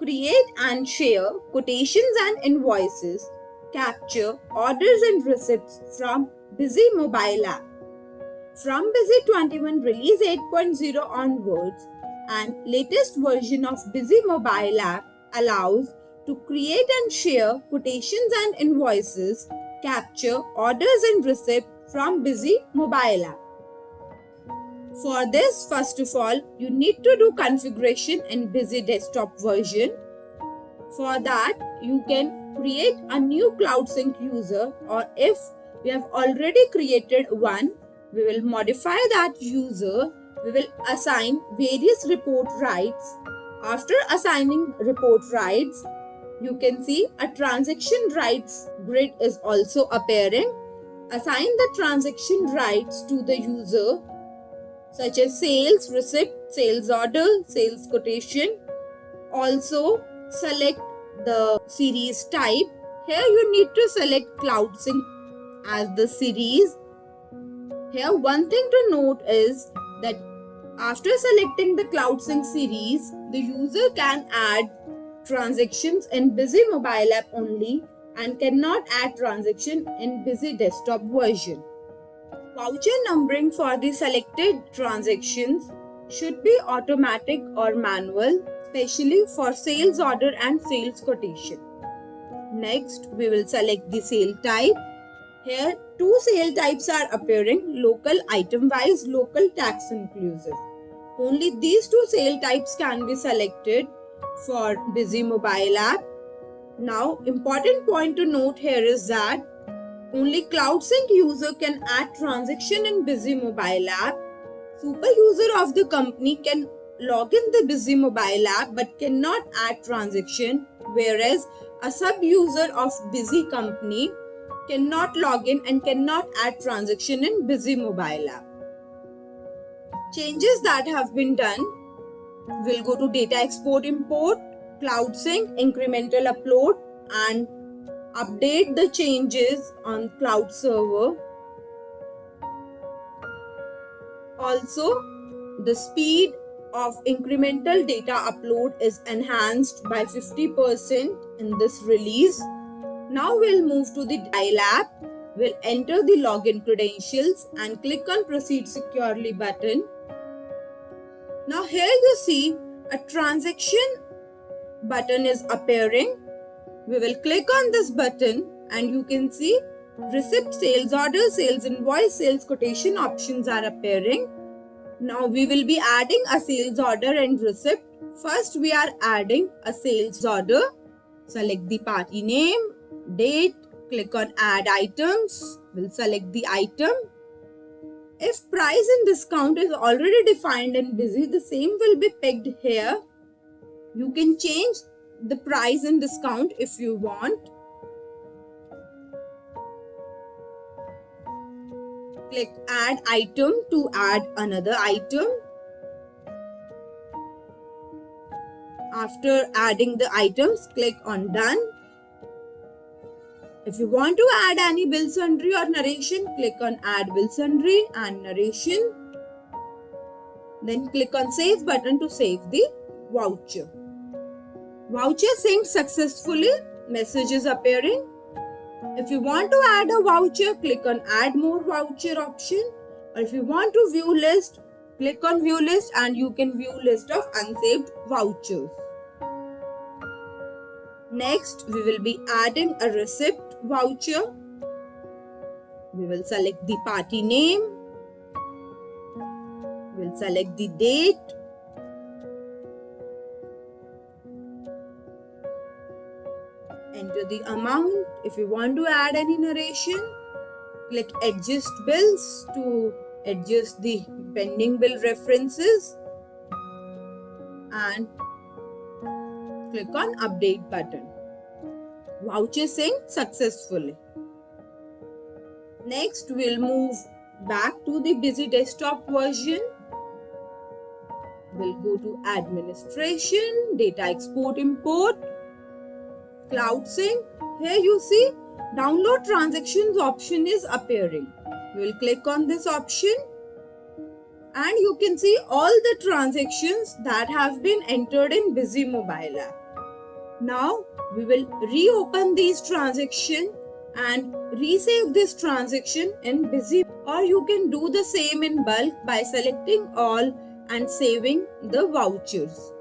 create and share quotations and invoices, capture orders and receipts from Busy mobile app. From Busy 21 release 8.0 onwards, and latest version of Busy mobile app allows to create and share quotations and invoices, capture orders and receipts from Busy mobile app. For this, first of all, you need to do configuration in Busy desktop version. For that, you can create a new CloudSync user, or if we have already created one, we will modify that user. We will assign various report rights. After assigning report rights, you can see a transaction rights grid is also appearing. Assign the transaction rights to the user, such as sales receipt, sales order, sales quotation. Also, select the series type. Here you need to select CloudSync as the series. Here one thing to note is that after selecting the CloudSync series, the user can add transactions in Busy mobile app only and cannot add transaction in Busy desktop version. Voucher numbering for the selected transactions should be automatic or manual, especially for sales order and sales quotation. Next, we will select the sale type. Here, two sale types are appearing: local item-wise, local tax inclusive. Only these two sale types can be selected for Busy mobile app. Now, important point to note here is that only CloudSync user can add transaction in Busy mobile app. Super user of the company can log in the Busy mobile app but cannot add transaction, whereas a sub-user of Busy company cannot log in and cannot add transaction in Busy mobile app. Changes that have been done will go to data export import, CloudSync, incremental upload, and update the changes on cloud server. Also, the speed of incremental data upload is enhanced by 50% in this release. Now we'll move to the Dial app. We'll enter the login credentials and click on Proceed Securely button. Now here you see a transaction button is appearing. We will click on this button and you can see receipt, sales order, sales invoice, sales quotation options are appearing. Now we will be adding a sales order and receipt. First we are adding a sales order. Select the party name, date, click on add items. We'll select the item. If price and discount is already defined in Busy, the same will be pegged here. You can change the price and discount if you want. Click add item to add another item. After adding the items, click on done. If you want to add any bill sundry or narration, click on add bill sundry and narration. Then click on save button to save the voucher. Voucher synced successfully, message is appearing. If you want to add a voucher, click on add more voucher option. Or if you want to view list, click on view list and you can view list of unsaved vouchers. Next, we will be adding a receipt voucher. We will select the party name. We'll select the date. Enter the amount. If you want to add any narration, click adjust bills to adjust the pending bill references and click on update button. Voucher synced successfully. Next, we'll move back to the Busy desktop version. We'll go to administration, data export import, CloudSync. Here you see download transactions option is appearing. We'll click on this option and you can see all the transactions that have been entered in Busy mobile app. Now we will reopen these transactions and resave this transaction in Busy, or you can do the same in bulk by selecting all and saving the vouchers.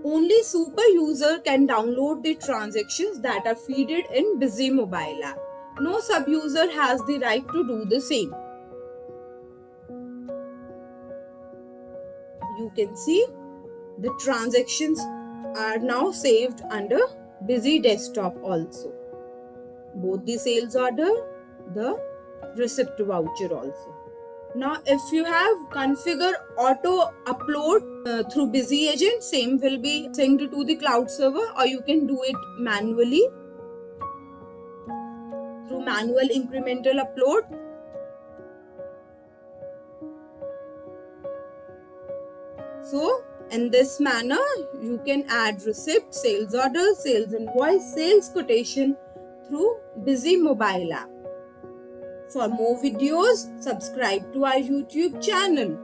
Only super user can download the transactions that are fed in Busy mobile app. No sub user has the right to do the same. You can see the transactions are now saved under Busy desktop also. Both the sales order, the receipt voucher also. Now if you have configure auto upload through Busy Agent, same will be synced to the cloud server, or you can do it manually through manual incremental upload. So in this manner, you can add receipt, sales order, sales invoice, sales quotation through Busy mobile app. For more videos, subscribe to our YouTube channel.